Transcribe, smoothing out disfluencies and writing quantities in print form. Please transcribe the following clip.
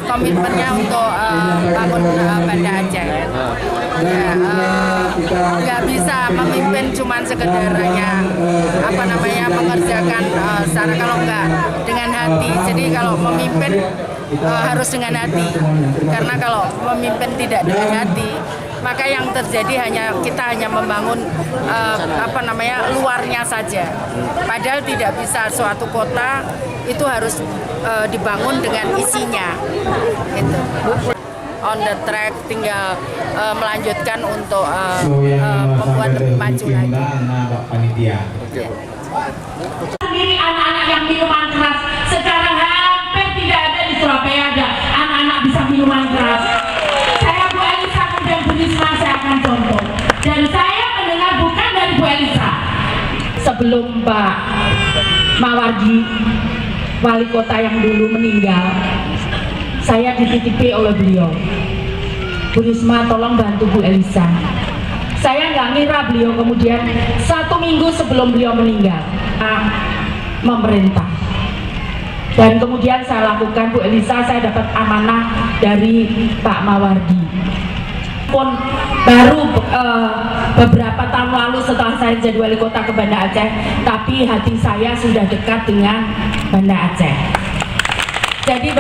komitmennya untuk bangun Banda Aceh. Nggak bisa memimpin cuman sekedar hanya mengerjakan secara, kalau nggak dengan hati. Jadi kalau memimpin harus dengan hati, karena kalau memimpin tidak dengan hati, maka yang terjadi kita hanya membangun luarnya saja. Padahal tidak bisa, suatu kota itu harus dibangun dengan isinya. Gitu. On the track, tinggal melanjutkan untuk membuat lebih maju lagi. Sendiri anak-anak yang minuman keras sekarang hampir tidak ada di Surabaya, ada anak-anak bisa minuman keras. Saya Bu Elisa dan Bu Risma, saya akan contoh. Dan saya mendengar bukan dari Bu Elisa. Sebelum Pak Mawardi, wali kota yang dulu meninggal, saya dititipi oleh beliau, Bu Risma tolong bantu Bu Elisa. Saya nggak ngira beliau kemudian 1 minggu sebelum beliau meninggal memerintah. Dan kemudian saya lakukan, Bu Elisa, saya dapat amanah dari Pak Mawardi. Pun baru beberapa tahun lalu setelah saya jadi wali kota ke Banda Aceh, tapi hati saya sudah dekat dengan Banda Aceh. Jadi